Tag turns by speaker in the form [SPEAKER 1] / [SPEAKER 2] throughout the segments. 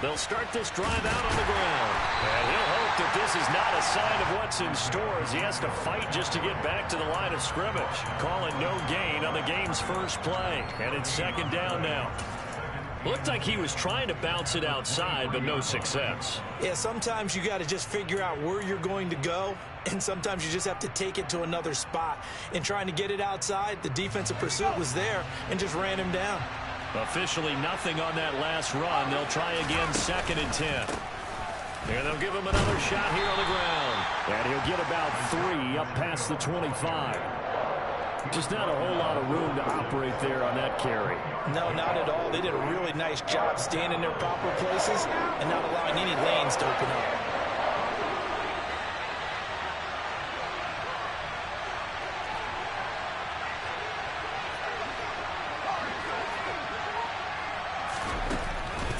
[SPEAKER 1] They'll start this drive out on the ground. And he'll hope that this is not a sign of what's in store as he has to fight just to get back to the line of scrimmage. Calling no gain on the game's first play. And it's second down now. Looked like he was trying to bounce it outside, but no success.
[SPEAKER 2] Yeah, sometimes you got to just figure out where you're going to go, and sometimes you just have to take it to another spot. In trying to get it outside, the defensive pursuit was there and just ran him down.
[SPEAKER 1] Officially nothing on that last run. They'll try again, 2nd and 10. And they'll give him another shot here on the ground. And he'll get about 3 up past the 25. Just not a whole lot of room to operate there on that carry.
[SPEAKER 2] No, not at all. They did a really nice job staying in their proper places and not allowing any lanes to open up.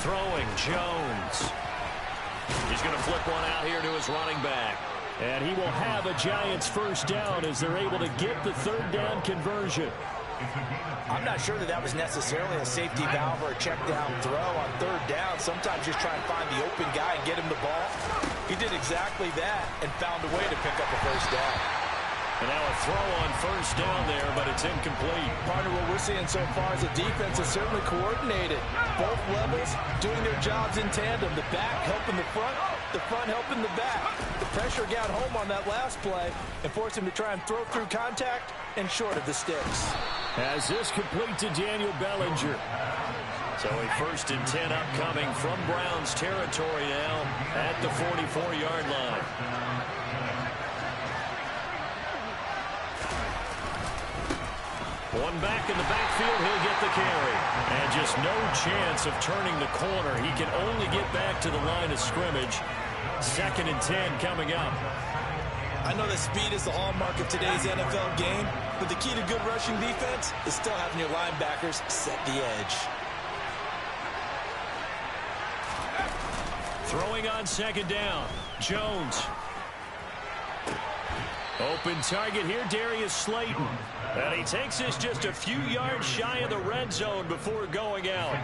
[SPEAKER 1] Throwing, Jones. He's going to flip one out here to his running back. And he will have a Giants first down as they're able to get the 3rd down conversion.
[SPEAKER 2] I'm not sure that was necessarily a safety valve or a check down throw on 3rd down. Sometimes just try and find the open guy and get him the ball. He did exactly that and found a way to pick up a first down.
[SPEAKER 1] And now a throw on 1st down there, but it's incomplete.
[SPEAKER 2] Partner, what we're seeing so far is the defense is certainly coordinated. Both levels doing their jobs in tandem. The back helping the front helping the back. The pressure got home on that last play and forced him to try and throw through contact and short of the sticks.
[SPEAKER 1] As this complete to Daniel Bellinger. So a 1st and 10 upcoming from Browns territory now at the 44-yard line. One back in the backfield, he'll get the carry. And just no chance of turning the corner. He can only get back to the line of scrimmage. 2nd and 10 coming up.
[SPEAKER 2] I know that speed is the hallmark of today's NFL game, but the key to good rushing defense is still having your linebackers set the edge.
[SPEAKER 1] Throwing on 2nd down, Jones. Open target here, Darius Slayton. And he takes this just a few yards shy of the red zone before going out.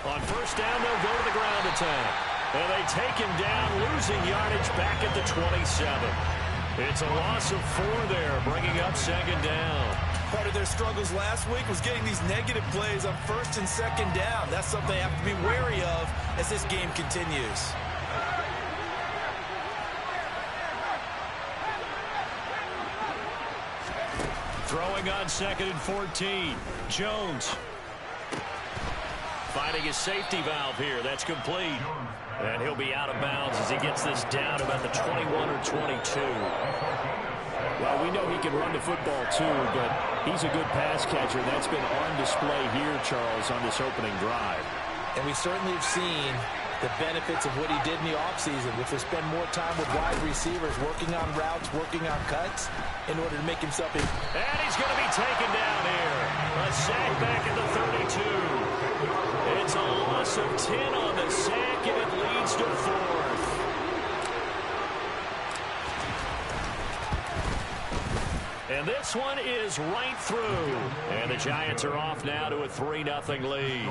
[SPEAKER 1] On 1st down, they'll go to the ground attack. And they take him down, losing yardage back at the 27. It's a loss of 4 there, bringing up 2nd down.
[SPEAKER 2] Part of their struggles last week was getting these negative plays on 1st and 2nd down. That's something they have to be wary of as this game continues.
[SPEAKER 1] Throwing on 2nd and 14. Jones. Finding his safety valve here. That's complete. And he'll be out of bounds as he gets this down about the 21 or 22. Well, we know he can run the football too, but he's a good pass catcher. That's been on display here, Charles, on this opening drive.
[SPEAKER 2] And we certainly have seen the benefits of what he did in the offseason, which was spend more time with wide receivers, working on routes, working on cuts, in order to make himself a...
[SPEAKER 1] And he's going to be taken down here. A sack back at the 32. It's a loss of 10 on the sack, and it leads to 4th. And this one is right through. And the Giants are off now to a 3-0 lead.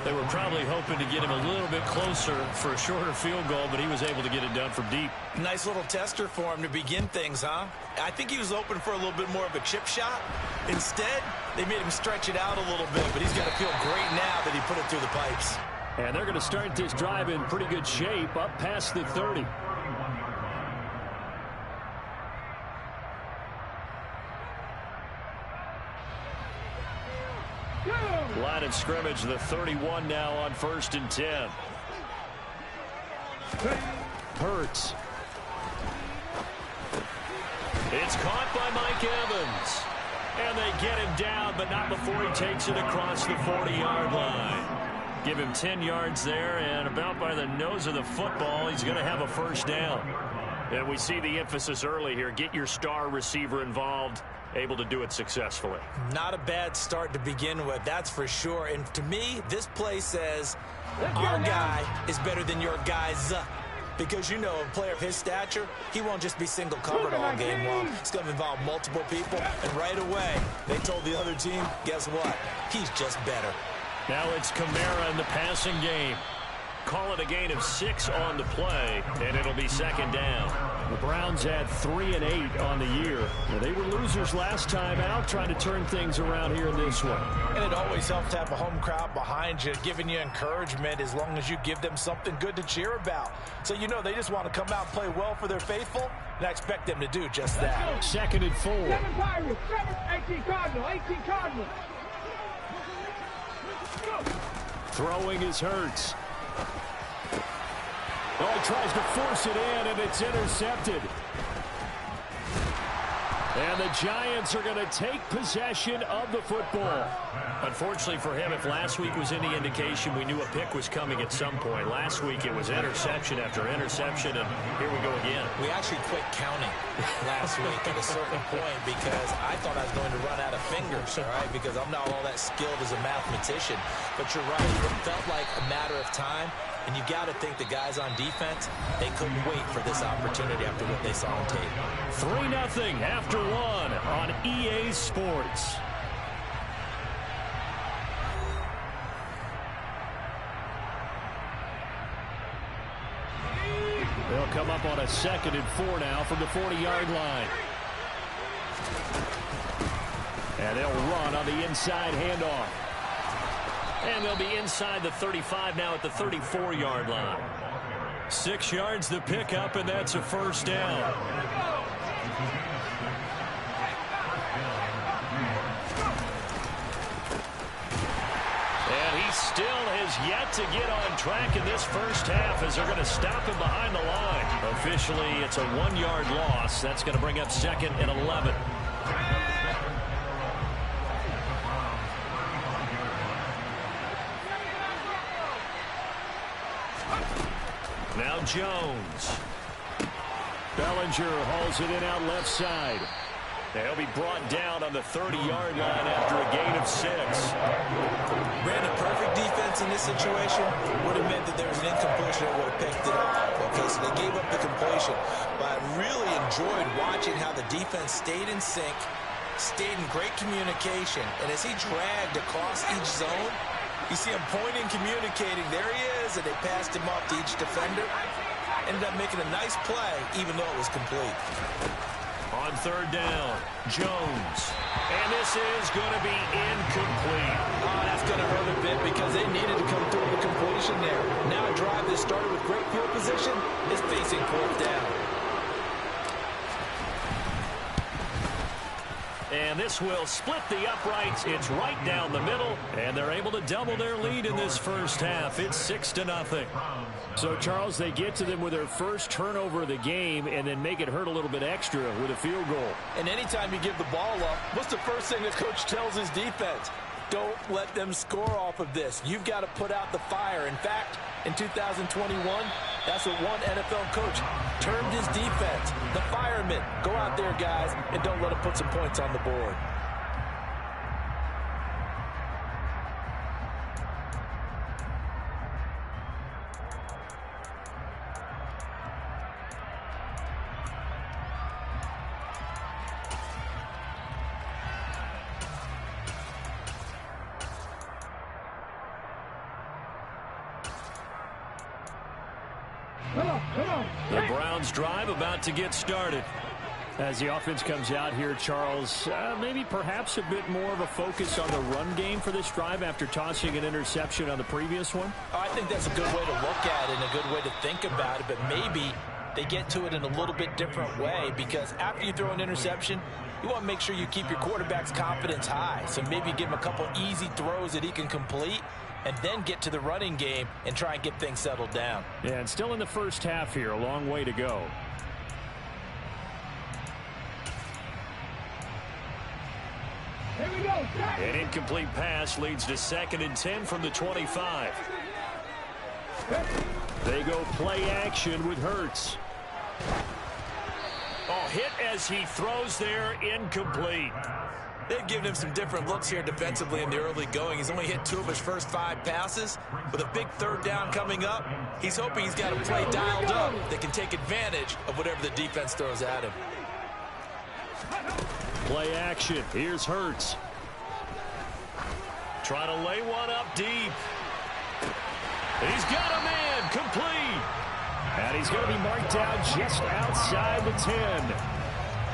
[SPEAKER 1] They were probably hoping to get him a little bit closer for a shorter field goal, but he was able to get it done from deep.
[SPEAKER 2] Nice little tester for him to begin things, huh? I think he was open for a little bit more of a chip shot. Instead, they made him stretch it out a little bit, but he's got to feel great now that he put it through the pipes.
[SPEAKER 1] And they're going to start this drive in pretty good shape up past the 30. Line of scrimmage, the 31 now on 1st and 10. Hurts. It's caught by Mike Evans. And they get him down, but not before he takes it across the 40-yard line. Give him 10 yards there, and about by the nose of the football, he's going to have a first down. And we see the emphasis early here. Get your star receiver involved. Able to do it successfully.
[SPEAKER 2] Not a bad start to begin with, that's for sure. And to me, this play says our guy is better than your guys. because, you know, a player of his stature, he won't just be single covered all game long. It's going to involve multiple people, and right away, they told the other team, guess what? He's just better.
[SPEAKER 1] Now it's Kamara in the passing game. Call it a gain of 6 on the play, and it'll be second down. The Browns had 3 and 8 on the year. Now, they were losers last time out, trying to turn things around here in this one.
[SPEAKER 2] And it always helps to have a home crowd behind you, giving you encouragement as long as you give them something good to cheer about. So, you know, they just want to come out and play well for their faithful, and I expect them to do just that.
[SPEAKER 1] Second and 4.
[SPEAKER 3] 7 Pirates, 18 Cardinal, 18 Cardinal.
[SPEAKER 1] Throwing is Hurts. Oh, he tries to force it in, and it's intercepted. And the Giants are going to take possession of the football. Unfortunately for him, if last week was any indication, we knew a pick was coming at some point. Last week it was interception after interception, and here we go again.
[SPEAKER 2] We actually quit counting last week at a certain point because I thought I was going to run out of fingers, all right, because I'm not all that skilled as a mathematician. But you're right, it felt like a matter of time, and you got to think the guys on defense, they couldn't wait for this opportunity after what they saw on tape.
[SPEAKER 1] 3-0 after 1 on EA Sports. They'll come up on a 2nd and 4 now from the 40-yard line. And they'll run on the inside handoff. And they'll be inside the 35 now at the 34-yard line. 6 yards the pickup, and that's a first down. And he still has yet to get on track in this first half as they're going to stop him behind the line. Officially, it's a 1-yard loss. That's going to bring up 2nd and 11. Now Jones. Bellinger hauls it in out left side. They'll be brought down on the 30-yard line after a gain of 6.
[SPEAKER 2] Brandon, perfect defense in this situation would have meant that there was an incompletion that would have picked it off. Okay, so they gave up the completion. But I really enjoyed watching how the defense stayed in sync, stayed in great communication. And as he dragged across each zone, you see him pointing, communicating. There he is, and they passed him off to each defender. Ended up making a nice play, even though it was complete.
[SPEAKER 1] On 3rd down, Jones. And this is going to be incomplete.
[SPEAKER 2] Oh, that's going to hurt a bit because they needed to come through with a completion there. Now a drive that started with great field position is facing 4th down.
[SPEAKER 1] And this will split the uprights. It's right down the middle, and they're able to double their lead in this first half. It's 6-0. So, Charles, they get to them with their first turnover of the game and then make it hurt a little bit extra with a field goal.
[SPEAKER 2] And anytime you give the ball up, what's the first thing the coach tells his defense? Don't let them score off of this. You've got to put out the fire. In fact, in 2021, that's what one NFL coach termed his defense. The firemen. Go out there, guys, and don't let them put some points on the board.
[SPEAKER 1] The Browns drive about to get started. As the offense comes out here, Charles, maybe perhaps a bit more of a focus on the run game for this drive after tossing an interception on the previous one?
[SPEAKER 2] Oh, I think that's a good way to look at it and a good way to think about it, but maybe they get to it in a little bit different way because after you throw an interception, you want to make sure you keep your quarterback's confidence high. So maybe give him a couple easy throws that he can complete and then get to the running game and try and get things settled down.
[SPEAKER 1] Yeah, and still in the first half here, a long way to go.
[SPEAKER 3] Here we go.
[SPEAKER 1] An incomplete pass leads to 2nd and 10 from the 25. They go play action with Hurts. Oh, hit as he throws there, incomplete.
[SPEAKER 2] They've given him some different looks here defensively in the early going. He's only hit 2 of his first 5 passes. With a big 3rd down coming up, he's hoping he's got a play dialed up that can take advantage of whatever the defense throws at him.
[SPEAKER 1] Play action. Here's Hurts. Trying to lay one up deep. He's got a man. Complete. And he's going to be marked down just outside the 10.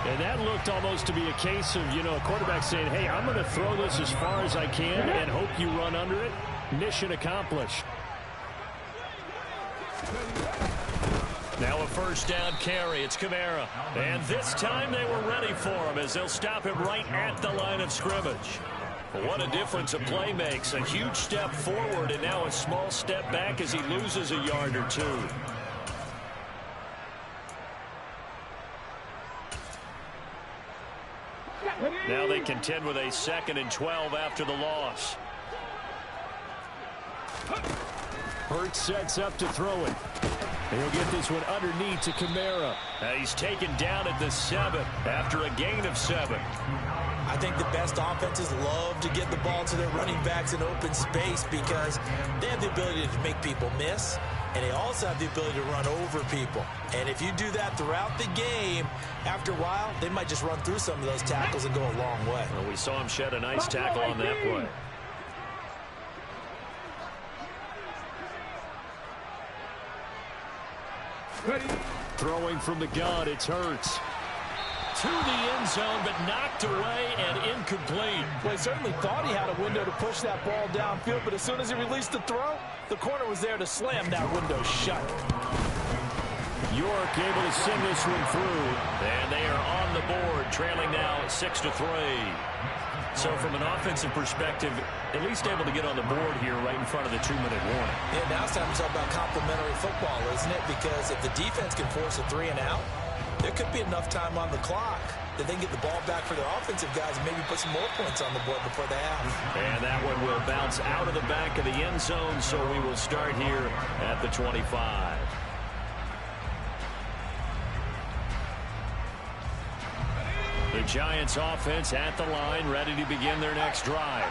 [SPEAKER 1] And that looked almost to be a case of, a quarterback saying, hey, I'm going to throw this as far as I can and hope you run under it. Mission accomplished. Now a 1st down carry. It's Kamara. And this time they were ready for him as they'll stop him right at the line of scrimmage. What a difference a play makes. A huge step forward and now a small step back as he loses a yard or 2. Now they contend with a 2nd and 12 after the loss. Hurts sets up to throw it. He'll get this one underneath to Kamara. He's taken down at the 7 after a gain of 7.
[SPEAKER 2] I think the best offenses love to get the ball to their running backs in open space because they have the ability to make people miss, and they also have the ability to run over people. And if you do that throughout the game, after a while, they might just run through some of those tackles and go a long way.
[SPEAKER 1] Well, we saw him shed a nice tackle on that play.
[SPEAKER 3] Ready.
[SPEAKER 1] Throwing from the gun, it's Hurts. To the end zone, but knocked away and incomplete.
[SPEAKER 2] Well, he certainly thought he had a window to push that ball downfield, but as soon as he released the throw, the corner was there to slam that window shut.
[SPEAKER 1] York able to send this one through, and they are on the board, trailing now 6-3. So from an offensive perspective, at least able to get on the board here right in front of the 2-minute warning.
[SPEAKER 2] Yeah, now it's time to talk about complementary football, isn't it? Because if the defense can force a 3 and out, there could be enough time on the clock that they can get the ball back for their offensive guys and maybe put some more points on the board before the half.
[SPEAKER 1] And that one will bounce out of the back of the end zone, so we will start here at the 25. The Giants offense at the line, ready to begin their next drive.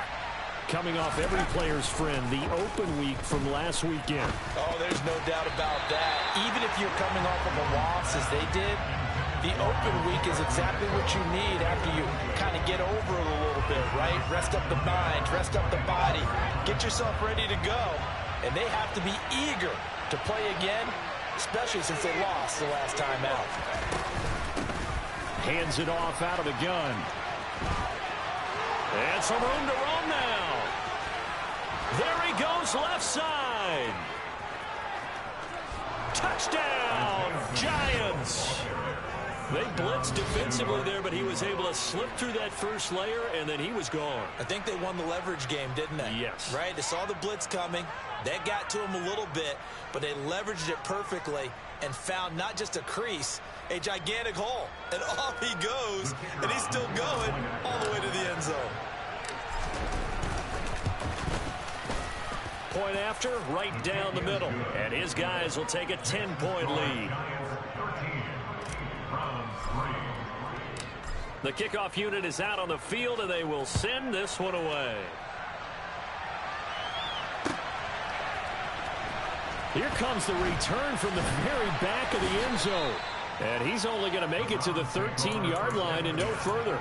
[SPEAKER 1] Coming off every player's friend, the open week from last weekend.
[SPEAKER 2] Oh, there's no doubt about that. Even if you're coming off of a loss as they did, the open week is exactly what you need after you kind of get over it a little bit, right? Rest up the mind, rest up the body, get yourself ready to go. And they have to be eager to play again, especially since they lost the last time out.
[SPEAKER 1] Hands it off out of the gun. And some room to run now. There he goes, left side. Touchdown, Giants. They blitzed defensively there, but he was able to slip through that first layer, and then he was gone.
[SPEAKER 2] I think they won the leverage game, didn't they?
[SPEAKER 1] Yes.
[SPEAKER 2] Right? They saw the blitz coming. That got to him a little bit, but they leveraged it perfectly and found not just a crease, a gigantic hole. And off he goes, and he's still going all the way to the end zone.
[SPEAKER 1] Point after, right down the middle. And his guys will take a 10-point lead. The kickoff unit is out on the field, and they will send this one away. Here comes the return from the very back of the end zone. And he's only going to make it to the 13-yard line and no further.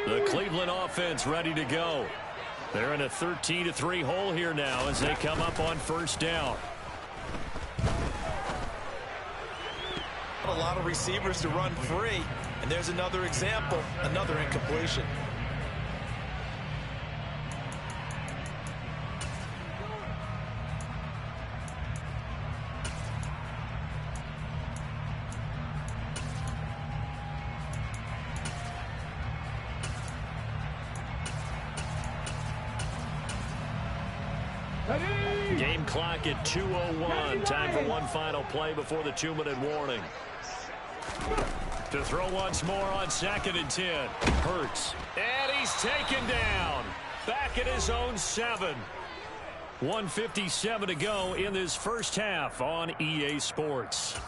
[SPEAKER 1] The Cleveland offense ready to go. They're in a 13-3 hole here now as they come up on first down.
[SPEAKER 2] A lot of receivers to run free, and there's another example, another incompletion.
[SPEAKER 1] Game clock at 2:01. Time for one final play before the 2-minute warning. To throw once more on 2nd and 10. Hurts. And he's taken down. Back at his own 7. 1:57 to go in this first half on EA Sports.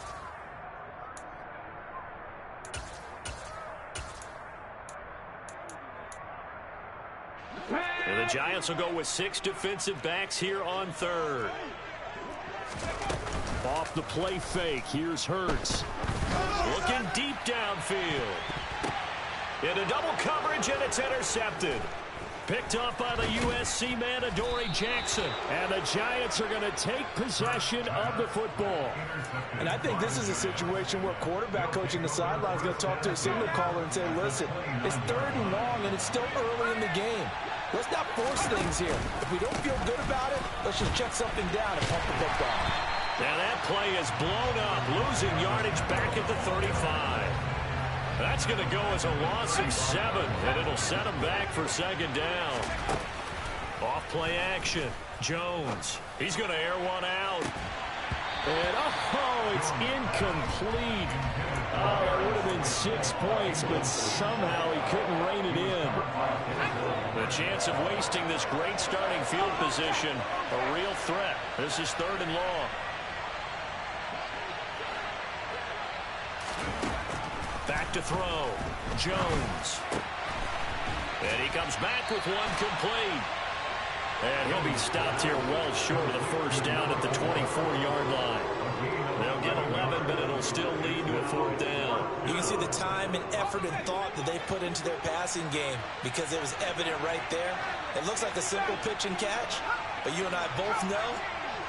[SPEAKER 1] And the Giants will go with 6 defensive backs here on 3rd. Off the play fake, here's Hurts. Looking deep downfield. Into double coverage, and it's intercepted. Picked off by the USC man, Adoree Jackson. And the Giants are going to take possession of the football.
[SPEAKER 2] And I think this is a situation where quarterback coach in the sideline is going to talk to a signal caller and say, listen, it's 3rd and long, and it's still early in the game. Let's not force things here. If we don't feel good about it, let's just check something down and pump the football.
[SPEAKER 1] And that play is blown up, losing yardage back at the 35. That's going to go as a loss of 7, and it'll set him back for 2nd down. Off play action. Jones. He's going to air one out. And, oh, it's incomplete. Oh, that would have been 6 points, but somehow he couldn't rein it in. The chance of wasting this great starting field position, a real threat. This is 3rd and long. Back to throw. Jones. And he comes back with one complete. And he'll be stopped here well short of the first down at the 24-yard line. They'll get 11, but it'll still lead to a 4th down.
[SPEAKER 2] You can see the time and effort and thought that they put into their passing game because it was evident right there. It looks like a simple pitch and catch, but you and I both know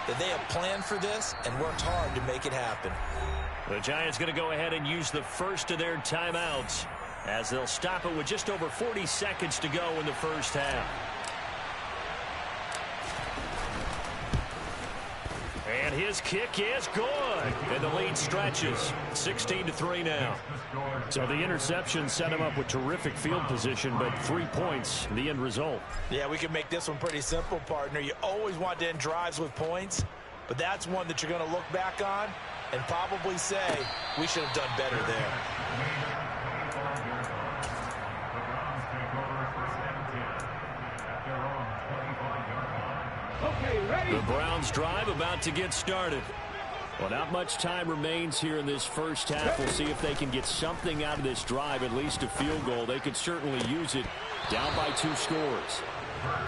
[SPEAKER 2] that they have planned for this and worked hard to make it happen.
[SPEAKER 1] The Giants going to go ahead and use the first of their timeouts as they'll stop it with just over 40 seconds to go in the first half. And his kick is good. And the lead stretches. 16-3 now. So the interception set him up with terrific field position, but 3 points, the end result.
[SPEAKER 2] Yeah, we can make this one pretty simple, partner. You always want to end drives with points, but that's one that you're going to look back on and probably say, we should have done better there.
[SPEAKER 3] Okay, ready?
[SPEAKER 1] The Browns drive about to get started. Well, not much time remains here in this first half. We'll see if they can get something out of this drive, at least a field goal. They could certainly use it, down by 2 scores.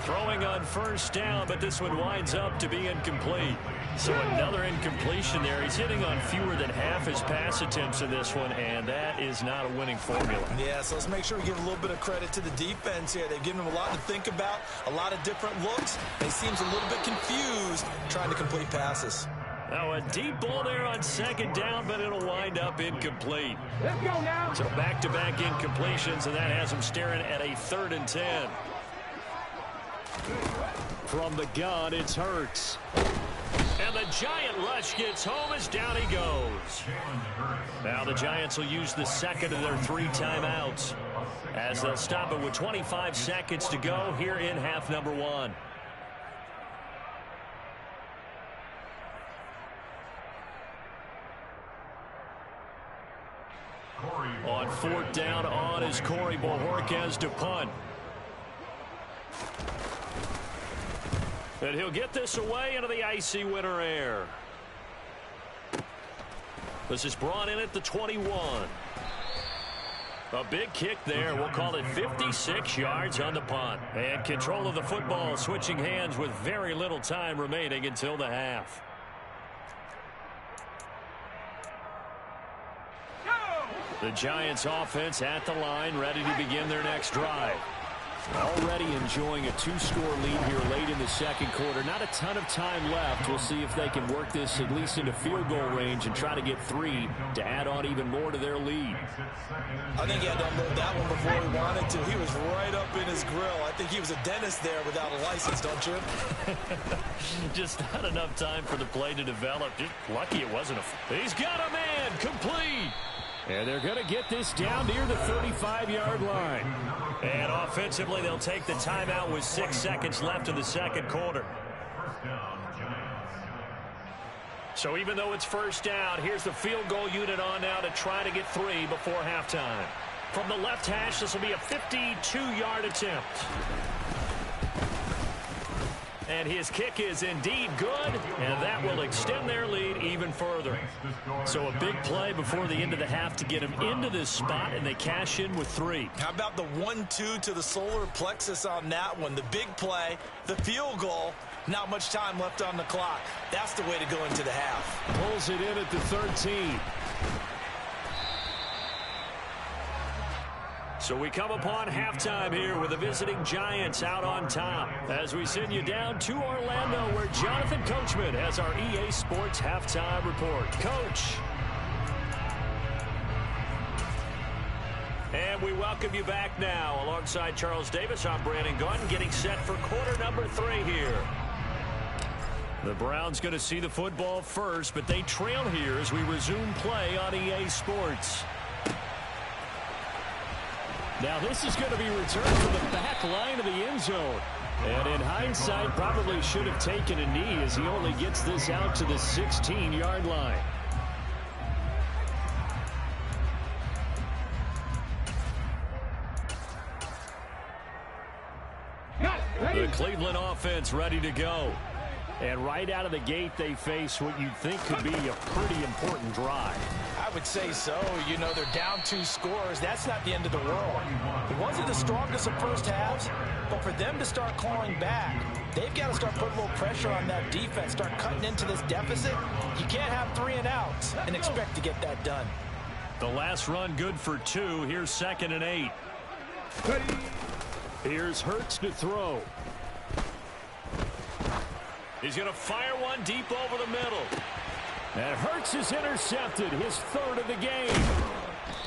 [SPEAKER 1] Throwing on first down, but this one winds up to be incomplete. So another incompletion there. He's hitting on fewer than half his pass attempts in this one, and that is not a winning formula.
[SPEAKER 2] Yeah, so let's make sure we give a little bit of credit to the defense here. They've given him a lot to think about, a lot of different looks. He seems a little bit confused trying to complete passes.
[SPEAKER 1] Now a deep ball there on 2nd down, but it'll wind up incomplete.
[SPEAKER 3] Let's go now.
[SPEAKER 1] So back-to-back incompletions, and that has him staring at a 3rd and 10. From the gun, it's Hurts. And the Giant rush gets home as down he goes. Now the Giants will use the second of their 3 timeouts as they'll stop it with 25 seconds to go here in half number 1. On 4th down, on is Corey Bojorquez to punt. And he'll get this away into the icy winter air. This is brought in at the 21. A big kick there. We'll call it 56 yards on the punt. And control of the football switching hands with very little time remaining until the half. The Giants offense at the line, ready to begin their next drive. Already enjoying a 2-score lead here late in the second quarter. Not a ton of time left. We'll see if they can work this at least into field goal range and try to get 3 to add on even more to their lead.
[SPEAKER 2] I think he had to unload that one before he wanted to. He was right up in his grill. I think he was a dentist there without a license, don't you?
[SPEAKER 1] Just not enough time for the play to develop. Just lucky it wasn't a... He's got a man complete. And they're going to get this down near the 35-yard line. And offensively, they'll take the timeout with 6 seconds left in the second quarter. So even though it's first down, here's the field goal unit on now to try to get 3 before halftime. From the left hash, this will be a 52-yard attempt. And his kick is indeed good, and that will extend their lead even further. So a big play before the end of the half to get them into this spot, and they cash in with 3.
[SPEAKER 2] How about the 1-2 to the solar plexus on that one? The big play, the field goal, not much time left on the clock. That's the way to go into the half.
[SPEAKER 1] Pulls it in at the 13. So we come upon halftime here with the visiting Giants out on top as we send you down to Orlando where Jonathan Coachman has our EA Sports halftime report. Coach. And we welcome you back now. Alongside Charles Davis, I'm Brandon Gunn getting set for quarter number 3 here. The Browns going to see the football first, but they trail here as we resume play on EA Sports. Now this is going to be returned from the back line of the end zone. And in hindsight, probably should have taken a knee as he only gets this out to the 16-yard line. The Cleveland offense ready to go. And right out of the gate, they face what you'd think could be a pretty important drive.
[SPEAKER 2] I would say so. You know, they're down 2 scores. That's not the end of the world. It wasn't the strongest of first halves, but for them to start clawing back, they've got to start putting a little pressure on that defense, start cutting into this deficit. You can't have 3 and outs and expect to get that done.
[SPEAKER 1] The last run good for 2. Here's 2nd and 8. Here's Hurts to throw. He's going to fire one deep over the middle. And Hurts is intercepted, his 3rd of the game.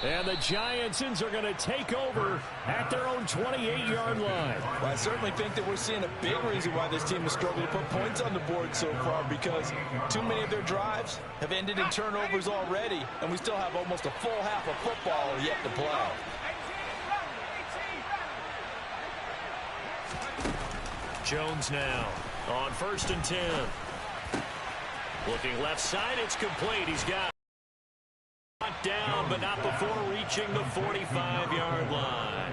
[SPEAKER 1] And the Giants are going to take over at their own 28-yard line.
[SPEAKER 2] Well, I certainly think that we're seeing a big reason why this team is struggling to put points on the board so far, because too many of their drives have ended in turnovers already, and we still have almost a full half of football yet to play.
[SPEAKER 1] Jones now on 1st and 10. Looking left side, it's complete. He's got down, but not before reaching the 45-yard line.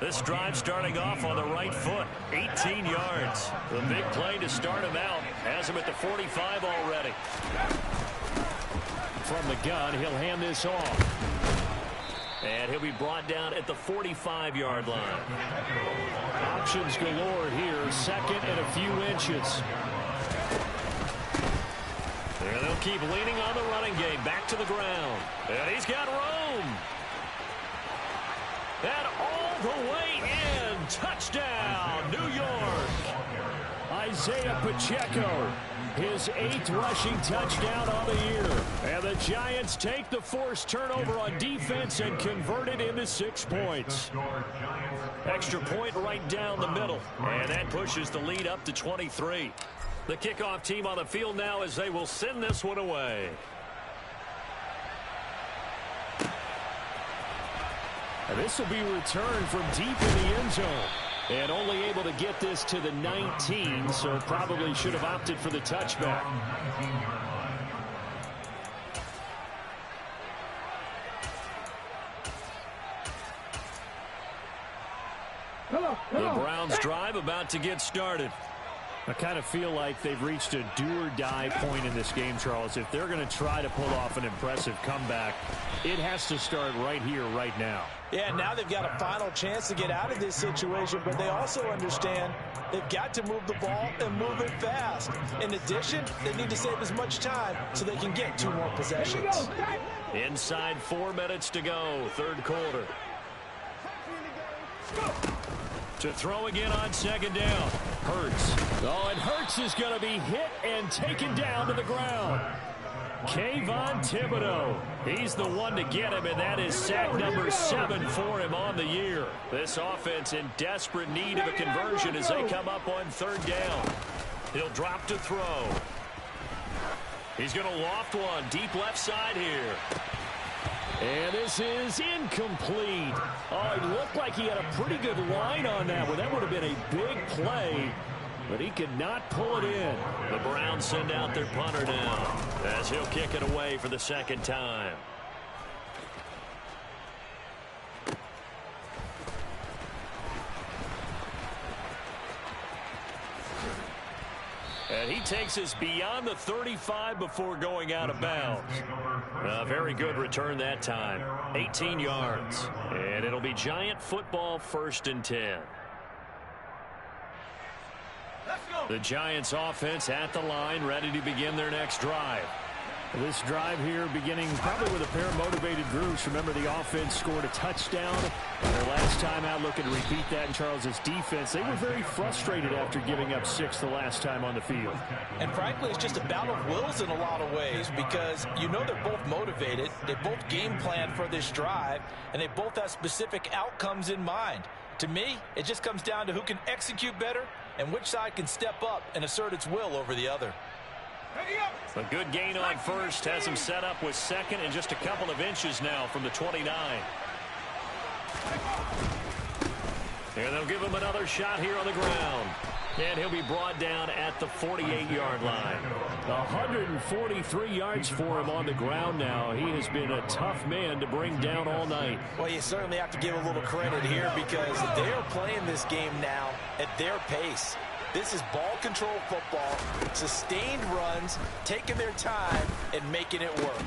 [SPEAKER 1] This drive starting off on the right foot, 18 yards. The big play to start him out has him at the 45 already. From the gun, he'll hand this off. And he'll be brought down at the 45-yard line. Options galore here, 2nd and a few inches. And they'll keep leaning on the running game. Back to the ground. And he's got room. And all the way in. Touchdown, New York. Isaiah Pacheco, his 8th rushing touchdown on the year. And the Giants take the forced turnover on defense and convert it into 6 points. Extra point right down the middle. And that pushes the lead up to 23. The kickoff team on the field now as they will send this one away. And this will be returned from deep in the end zone. And only able to get this to the 19, so probably should have opted for the touchback. The Browns drive about to get started. I kind of feel like they've reached a do-or-die point in this game, Charles. If they're going to try to pull off an impressive comeback, it has to start right here, right now.
[SPEAKER 2] Yeah, now they've got a final chance to get out of this situation, but they also understand they've got to move the ball and move it fast. In addition, they need to save as much time so they can get 2 more possessions.
[SPEAKER 1] Inside 4 minutes to go, 3rd quarter. To throw again on 2nd down. Hurts. Oh, and Hurts is going to be hit and taken down to the ground. Kayvon Thibodeau. He's the one to get him, and that is sack number 7 for him on the year. This offense in desperate need of a conversion as they come up on 3rd down. He'll drop to throw. He's going to loft one deep left side here. And this is incomplete. Oh, it looked like he had a pretty good line on that one. That would have been a big play. but he could not pull it in. The Browns send out their punter now as he'll kick it away for the second time. And he takes us beyond the 35 before going out of bounds. A very good return that time. 18 yards. And it'll be Giant football, 1st and 10. The Giants offense at the line, ready to begin their next drive.
[SPEAKER 4] This drive here beginning probably with a pair of motivated groups. Remember, the offense scored a touchdown their last time out, looking to repeat that in Charles's defense. They were very frustrated after giving up 6 the last time on the field.
[SPEAKER 2] And frankly, it's just a battle of wills in a lot of ways, because you know they're both motivated. They both game plan for this drive, and they both have specific outcomes in mind. To me, it just comes down to who can execute better and which side can step up and assert its will over the other.
[SPEAKER 1] A good gain on first has him set up with second and just a couple of inches now from the 29. And they'll give him another shot here on the ground. And he'll be brought down at the 48-yard line.
[SPEAKER 4] 143 yards for him on the ground now. He has been a tough man to bring down all night.
[SPEAKER 2] Well, you certainly have to give a little credit here, because they're playing this game now at their pace. This is ball control football, sustained runs, taking their time and making it work.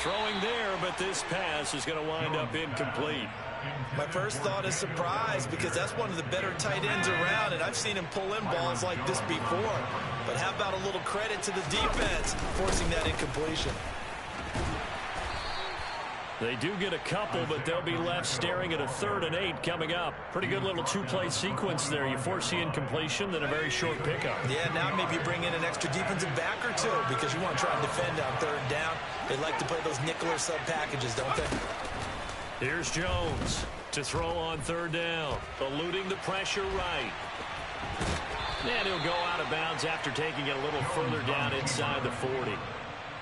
[SPEAKER 1] Throwing there, but this pass is going to wind up incomplete.
[SPEAKER 2] My first thought is surprise, because that's one of the better tight ends around, and I've seen him pull in balls like this before. But how about a little credit to the defense forcing that incompletion?
[SPEAKER 1] They do get a couple, but they'll be left staring at a 3rd and 8 coming up. Pretty good little two-play sequence there. You force the incompletion, then a very short pickup.
[SPEAKER 2] Yeah, now maybe bring in an extra defensive back or two, because you want to try and defend on 3rd down. They like to play those nickel or sub packages, don't they?
[SPEAKER 1] Here's Jones to throw on 3rd down, eluding the pressure right. And he'll go out of bounds after taking it a little further down inside the 40.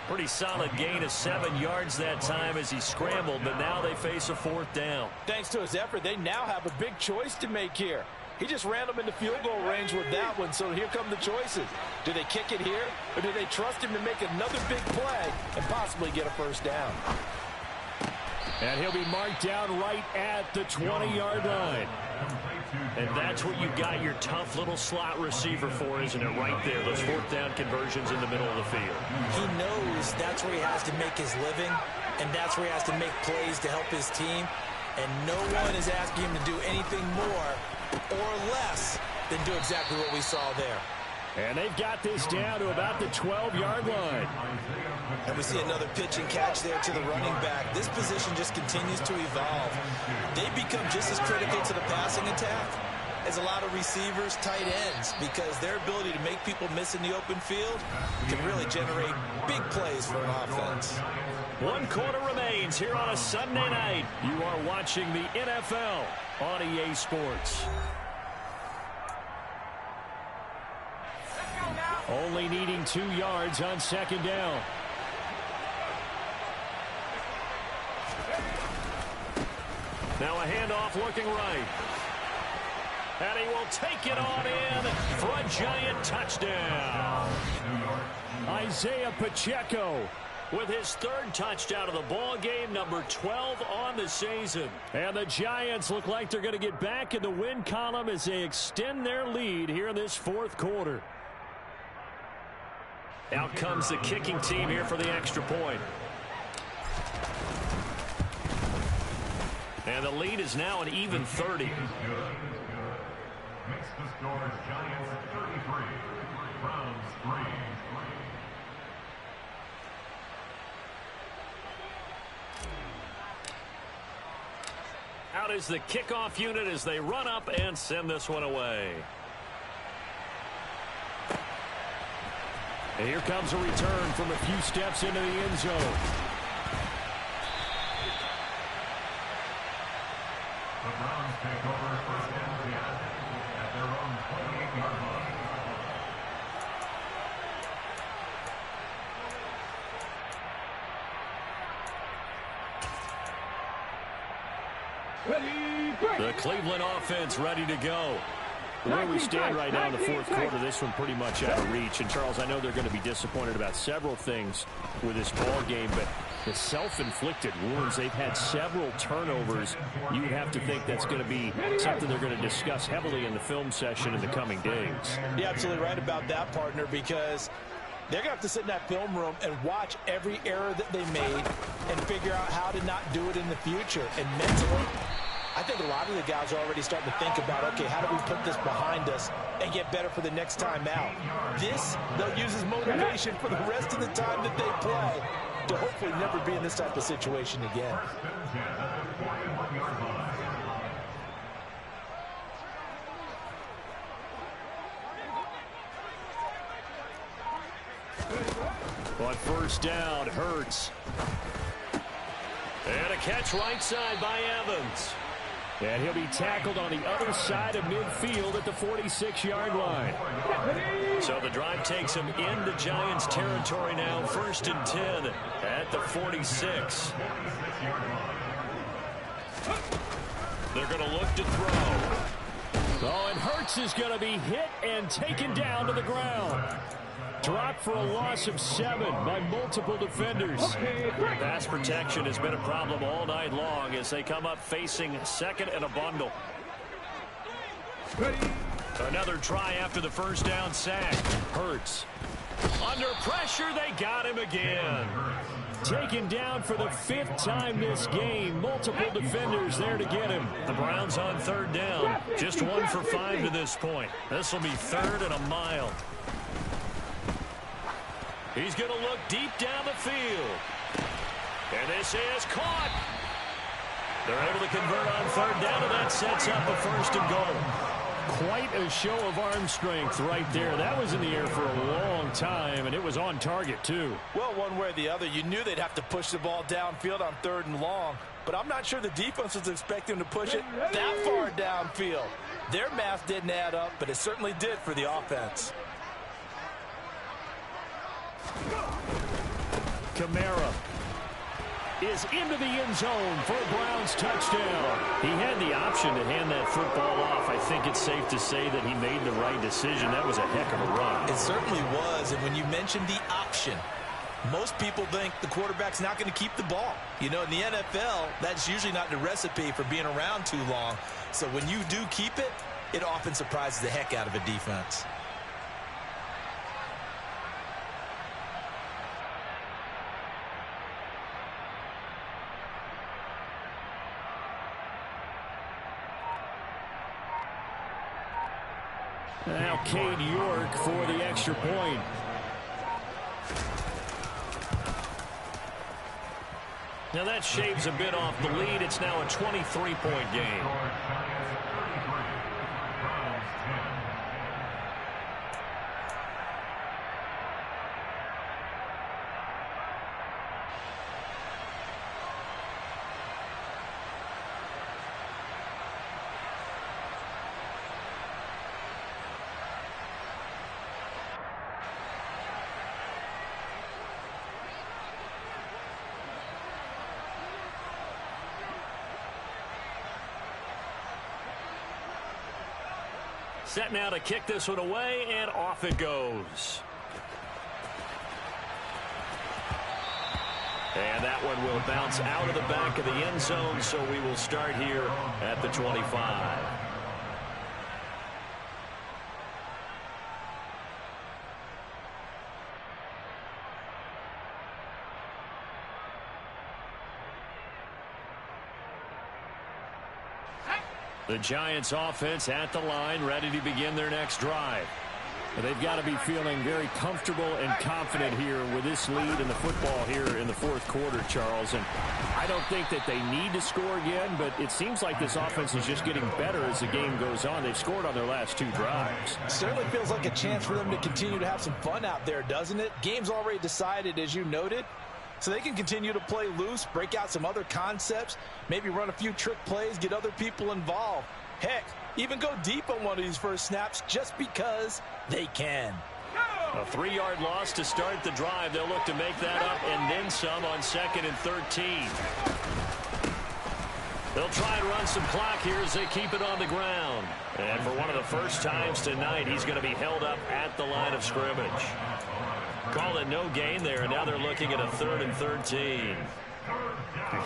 [SPEAKER 1] Pretty solid gain of 7 yards that time as he scrambled, but now they face a 4th down.
[SPEAKER 2] Thanks to his effort, they now have a big choice to make here. He just ran them into field goal range with that one, so here come the choices. Do they kick it here, or do they trust him to make another big play and possibly get a 1st down?
[SPEAKER 4] And he'll be marked down right at the 20-yard line.
[SPEAKER 1] And that's what you got your tough little slot receiver for, isn't it? Right there, those 4th down conversions in the middle of the field.
[SPEAKER 2] He knows that's where he has to make his living, and that's where he has to make plays to help his team. And no one is asking him to do anything more or less than do exactly what we saw there.
[SPEAKER 4] And they've got this down to about the 12-yard line.
[SPEAKER 2] And we see another pitch and catch there to the running back. This position just continues to evolve. They become just as critical to the passing attack as a lot of receivers, tight ends, because their ability to make people miss in the open field can really generate big plays for an offense.
[SPEAKER 1] 1 quarter remains here on a Sunday night. You are watching the NFL on EA Sports.
[SPEAKER 4] Only needing 2 yards on 2nd down.
[SPEAKER 1] Now a handoff looking right. And he will take it on in for a Giant touchdown.
[SPEAKER 4] Isaiah Pacheco
[SPEAKER 1] with his 3rd touchdown of the ball game, number 12 on the season.
[SPEAKER 4] And the Giants look like they're going to get back in the win column as they extend their lead here in this 4th quarter.
[SPEAKER 1] Out comes the kicking team here for the extra point. And the lead is now an even 30.
[SPEAKER 5] Makes the score Giants 33, Browns 3.
[SPEAKER 1] Out is the kickoff unit as they run up and send this one away.
[SPEAKER 4] And here comes a return from a few steps into the end zone.
[SPEAKER 5] The Browns take over 1st and 10 at their own 28-yard line.
[SPEAKER 3] Ready, break.
[SPEAKER 1] The Cleveland offense ready to go.
[SPEAKER 4] Where we stand right now in the fourth quarter, this one pretty much out of reach. And, Charles, I know they're going to be disappointed about several things with this ball game, but the self-inflicted wounds, they've had several turnovers. You would have to think that's going to be something they're going to discuss heavily in the film session in the coming days.
[SPEAKER 2] You're absolutely right about that, partner, because they're going to have to sit in that film room and watch every error that they made and figure out how to not do it in the future. And mentally, I think a lot of the guys are already starting to think about, okay, how do we put this behind us and get better for the next time out? This, they'll use as motivation for the rest of the time that they play to hopefully never be in this type of situation again.
[SPEAKER 4] On first down, Hurts.
[SPEAKER 1] And a catch right side by Evans.
[SPEAKER 4] And he'll be tackled on the other side of midfield at the 46-yard line.
[SPEAKER 1] So the drive takes him into Giants territory now. 1st and 10 at the 46. They're going to look to throw.
[SPEAKER 4] Oh, and Hurts is going to be hit and taken down to the ground. Dropped for a loss of 7 by multiple defenders.
[SPEAKER 1] Pass protection has been a problem all night long as they come up facing second and a bundle. Another try after the first down sack.
[SPEAKER 4] Hurts.
[SPEAKER 1] Under pressure, they got him again.
[SPEAKER 4] Taken down for the 5th time this game. Multiple defenders there to get him.
[SPEAKER 1] The Browns on 3rd down. Just 1 for 5 to this point. This will be 3rd and a mile. He's going to look deep down the field. And this is caught. They're able to convert on 3rd down, and that sets up a 1st and goal.
[SPEAKER 4] Quite a show of arm strength right there. That was in the air for a long time, and it was on target, too.
[SPEAKER 2] Well, one way or the other, you knew they'd have to push the ball downfield on 3rd and long, but I'm not sure the defense was expecting to push it that far downfield. Their math didn't add up, but it certainly did for the offense.
[SPEAKER 4] Kamara is into the end zone for a Browns touchdown.
[SPEAKER 1] He had the option to hand that football off. I think it's safe to say that he made the right decision. That was a heck of a run.
[SPEAKER 2] It certainly was, and when you mentioned the option, most people think the quarterback's not going to keep the ball. You know, in the NFL, that's usually not the recipe for being around too long. So when you do keep it, it often surprises the heck out of a defense.
[SPEAKER 4] Now Cade York for the extra point.
[SPEAKER 1] Now that shaves a bit off the lead. It's now a 23-point game. Set now to kick this one away, and off it goes. And that one will bounce out of the back of the end zone, so we will start here at the 25. The Giants offense at the line, ready to begin their next drive.
[SPEAKER 4] They've got to be feeling very comfortable and confident here with this lead in the football here in the fourth quarter, Charles. And I don't think that they need to score again, but it seems like this offense is just getting better as the game goes on. They've scored on their last 2 drives.
[SPEAKER 2] Certainly feels like a chance for them to continue to have some fun out there, doesn't it? Game's already decided, as you noted. So they can continue to play loose, break out some other concepts, maybe run a few trick plays, get other people involved. Heck, even go deep on one of these first snaps just because they can.
[SPEAKER 1] A 3-yard loss to start the drive. They'll look to make that up and then some on 2nd and 13. They'll try and run some clock here as they keep it on the ground. And for one of the first times tonight, he's going to be held up at the line of scrimmage. Call it no gain there, and now they're looking at a 3rd and 13.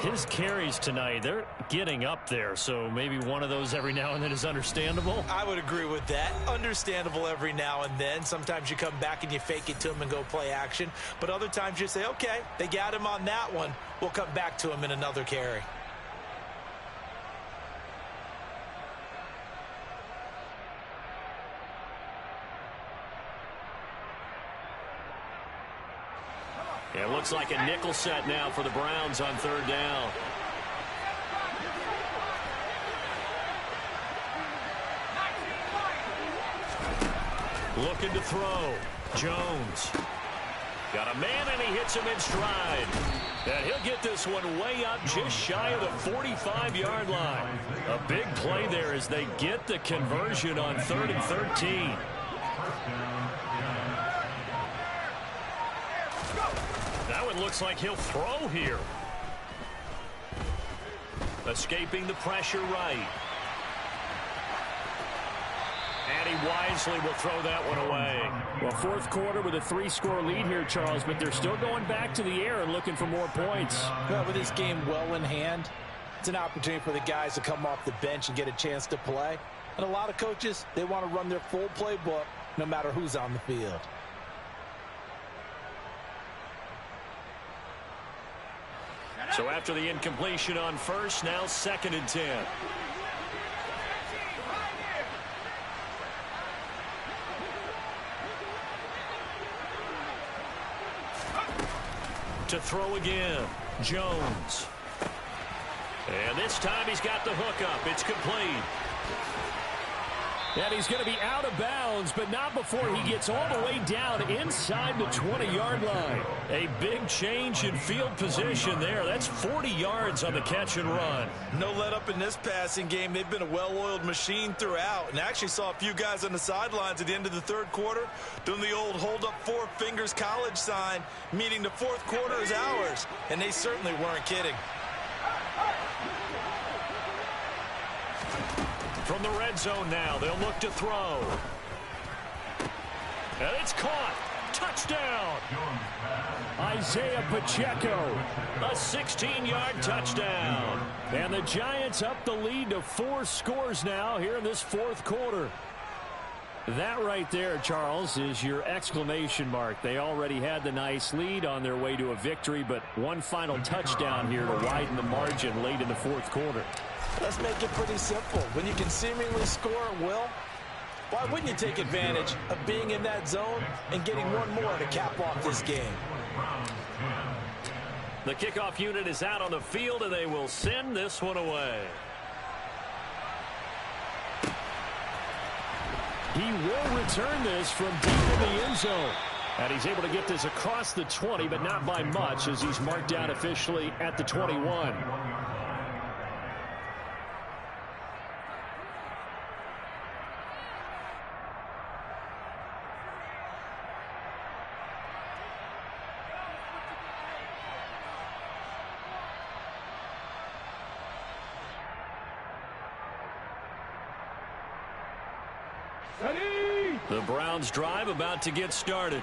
[SPEAKER 4] His carries tonight, they're getting up there, so maybe one of those every now and then is understandable.
[SPEAKER 2] I would agree with that. Understandable every now and then. Sometimes you come back and you fake it to him and go play action. But other times you say, okay, they got him on that one. We'll come back to him in another carry.
[SPEAKER 1] It looks like a nickel set now for the Browns on 3rd down. Looking to throw. Jones. Got a man, and he hits him in stride. And he'll get this one way up just shy of the 45-yard line. A big play there as they get the conversion on 3rd and 13. That one looks like he'll throw here. Escaping the pressure right. And he wisely will throw that one away.
[SPEAKER 4] Well, 4th quarter with a 3-score lead here, Charles, but they're still going back to the air and looking for more points.
[SPEAKER 2] Well, with this game well in hand, it's an opportunity for the guys to come off the bench and get a chance to play. And a lot of coaches, they want to run their full playbook no matter who's on the field.
[SPEAKER 1] So after the incompletion on 1st, now 2nd and 10. To throw again, Jones. And this time he's got the hook up. It's complete.
[SPEAKER 4] And he's going to be out of bounds, but not before he gets all the way down inside the 20-yard line.
[SPEAKER 1] A big change in field position there. That's 40 yards on the catch and run.
[SPEAKER 2] No let up in this passing game. They've been a well-oiled machine throughout. And actually saw a few guys on the sidelines at the end of the 3rd quarter doing the old hold up 4 fingers college sign, meaning the 4th quarter is ours. And they certainly weren't kidding.
[SPEAKER 1] From the red zone now, they'll look to throw. And it's caught. Touchdown.
[SPEAKER 4] Isaiah Pacheco.
[SPEAKER 1] A 16-yard touchdown.
[SPEAKER 4] And the Giants up the lead to 4 scores now here in this 4th quarter. That right there, Charles, is your exclamation mark. They already had the nice lead on their way to a victory, but one final touchdown here to widen the margin late in the 4th quarter.
[SPEAKER 2] Let's make it pretty simple. When you can seemingly score at will, why wouldn't you take advantage of being in that zone and getting one more to cap off this game?
[SPEAKER 1] The kickoff unit is out on the field, and they will send this one away.
[SPEAKER 4] He will return this from deep in the end zone. And he's able to get this across the 20, but not by much, as he's marked down officially at the 21.
[SPEAKER 1] The Browns drive about to get started.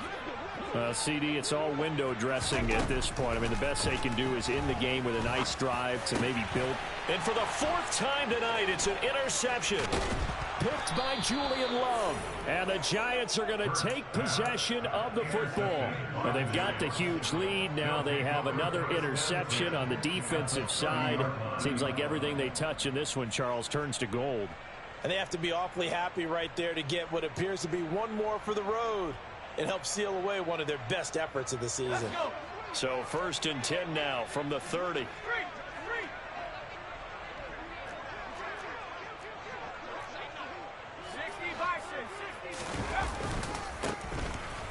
[SPEAKER 4] CD, it's all window dressing at this point. I mean, the best they can do is end the game with a nice drive to maybe build.
[SPEAKER 1] And for the 4th time tonight, it's an interception.
[SPEAKER 4] Picked by Julian Love. And the Giants are going to take possession of the football. Well, they've got the huge lead. Now they have another interception on the defensive side. Seems like everything they touch in this one, Charles, turns to gold.
[SPEAKER 2] And they have to be awfully happy right there to get what appears to be one more for the road. It helps seal away one of their best efforts of the season.
[SPEAKER 1] So 1st and 10 now from the 30.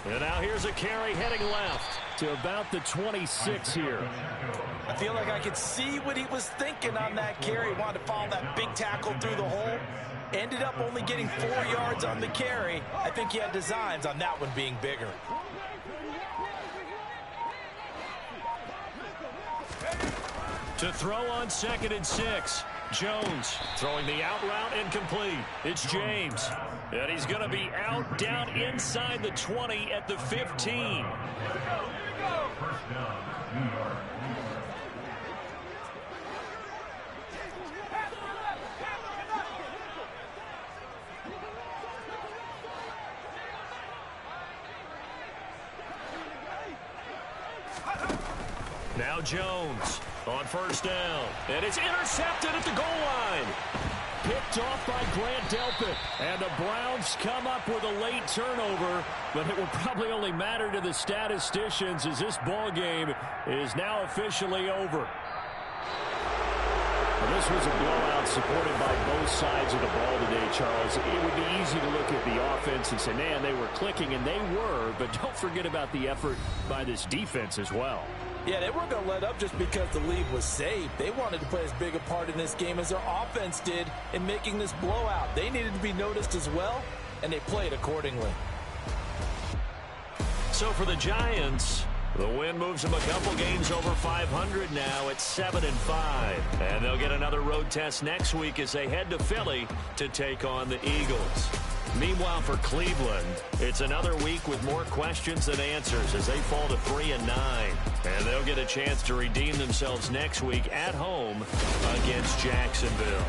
[SPEAKER 1] And now here's a carry heading left
[SPEAKER 4] to about the 26 here.
[SPEAKER 2] I feel like I could see what he was thinking on that carry. He wanted to follow that big tackle through the hole. Ended up only getting 4 yards on the carry. I think he had designs on that one being bigger.
[SPEAKER 1] To throw on 2nd and 6. Jones throwing the out route incomplete. It's James. And he's going to be out down inside the 20 at the 15.
[SPEAKER 5] First down, New York.
[SPEAKER 1] Now Jones on first down. And it's intercepted at the goal line.
[SPEAKER 4] Picked off by Grant Delpit. And the Browns come up with a late turnover, but it will probably only matter to the statisticians as this ball game is now officially over. Well, this was a blowout supported by both sides of the ball today, Charles. It would be easy to look at the offense and say, man, they were clicking, and they were, but don't forget about the effort by this defense as well.
[SPEAKER 2] Yeah, they weren't going to let up just because the lead was saved. They wanted to play as big a part in this game as their offense did in making this blowout. They needed to be noticed as well, and they played accordingly.
[SPEAKER 1] So for the Giants, the win moves them a couple games over 500 now at 7-5. And they'll get another road test next week as they head to Philly to take on the Eagles. Meanwhile, for Cleveland, it's another week with more questions than answers as they fall to 3-9. And they'll get a chance to redeem themselves next week at home against Jacksonville.